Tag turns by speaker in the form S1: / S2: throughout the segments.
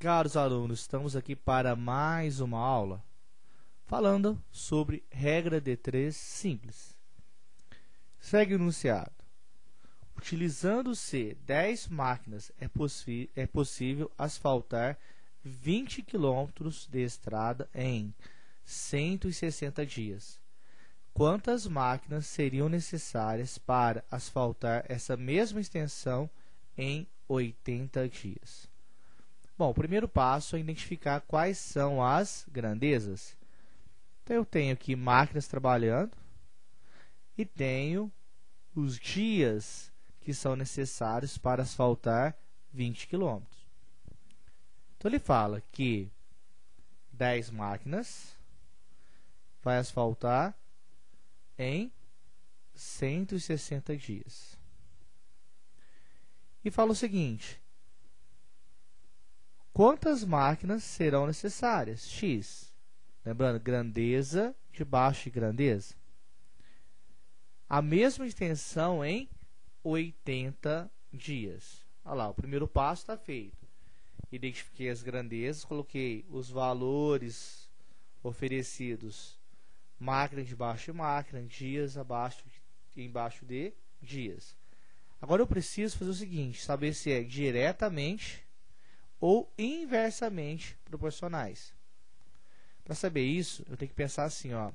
S1: Caros alunos, estamos aqui para mais uma aula falando sobre regra de 3 simples. Segue o enunciado. Utilizando-se 10 máquinas, é possível asfaltar 20 km de estrada em 160 dias. Quantas máquinas seriam necessárias para asfaltar essa mesma extensão em 80 dias? Bom, o primeiro passo é identificar quais são as grandezas. Então, eu tenho aqui máquinas trabalhando e tenho os dias que são necessários para asfaltar 20 km. Então, ele fala que 10 máquinas vai asfaltar em 160 dias. E fala o seguinte: quantas máquinas serão necessárias? X. Lembrando, grandeza debaixo de grandeza. A mesma extensão em 80 dias. Olha lá, o primeiro passo está feito. Identifiquei as grandezas, coloquei os valores oferecidos, máquina debaixo de máquina, dias embaixo de dias. Agora eu preciso fazer o seguinte, saber se é diretamente ou inversamente proporcionais. Para saber isso, eu tenho que pensar assim, ó,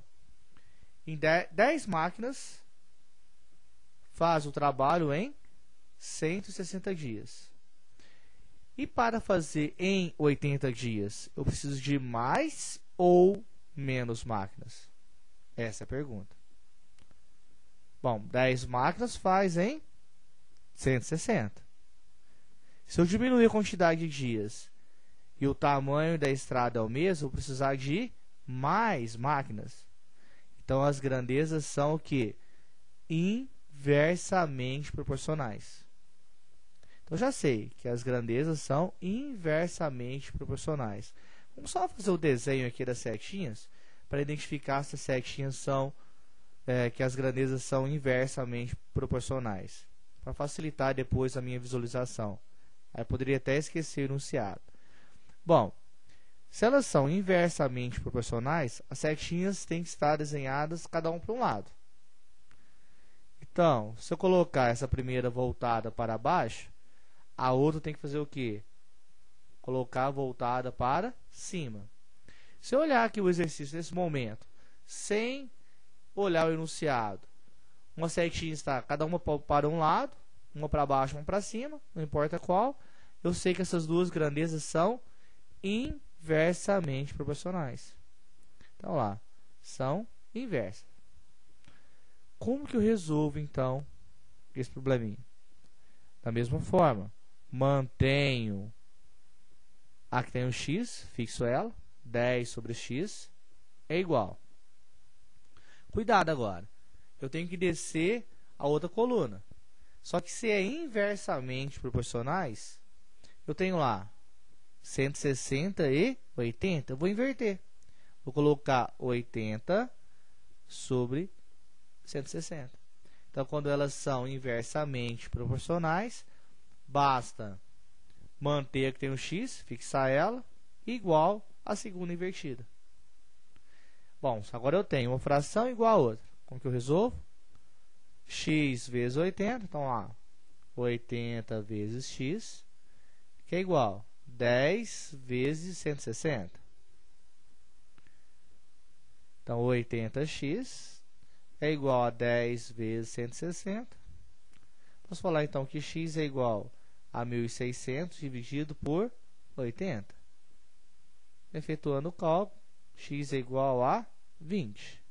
S1: em 10 máquinas faz o trabalho em 160 dias. E para fazer em 80 dias, eu preciso de mais ou menos máquinas? Essa é a pergunta. Bom, 10 máquinas faz em 160. Se eu diminuir a quantidade de dias e o tamanho da estrada é o mesmo, eu vou precisar de mais máquinas. Então, as grandezas são o que? Inversamente proporcionais. Então, já sei que as grandezas são inversamente proporcionais. Vamos só fazer o desenho aqui das setinhas para identificar se as setinhas são, que as grandezas são inversamente proporcionais, para facilitar depois a minha visualização. Aí eu poderia até esquecer o enunciado. Bom, se elas são inversamente proporcionais, as setinhas têm que estar desenhadas cada um para um lado. Então, se eu colocar essa primeira voltada para baixo, a outra tem que fazer o quê? Colocar voltada para cima. Se eu olhar aqui o exercício nesse momento, sem olhar o enunciado, uma setinha está cada uma para um lado, uma para baixo, uma para cima, não importa qual, eu sei que essas duas grandezas são inversamente proporcionais. Então, lá, são inversas. Como que eu resolvo, então, esse probleminha? Da mesma forma, mantenho aqui tem um x, fixo ela, 10 sobre x é igual. Cuidado agora, eu tenho que descer a outra coluna. Só que se é inversamente proporcionais, eu tenho lá 160 e 80, eu vou inverter. Vou colocar 80 sobre 160. Então, quando elas são inversamente proporcionais, basta manter que tem um x, fixar ela, igual a segunda invertida. Bom, agora eu tenho uma fração igual a outra. Como que eu resolvo? X vezes 80, então lá, 80 vezes x, que é igual a 10 vezes 160. Então, 80x é igual a 10 vezes 160. Posso falar, então, que x é igual a 1.600 dividido por 80. Efetuando o cálculo, x é igual a 20.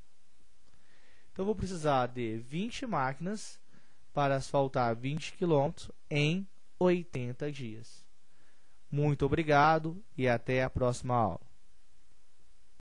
S1: Então, eu vou precisar de 20 máquinas para asfaltar 20 km em 80 dias. Muito obrigado e até a próxima aula.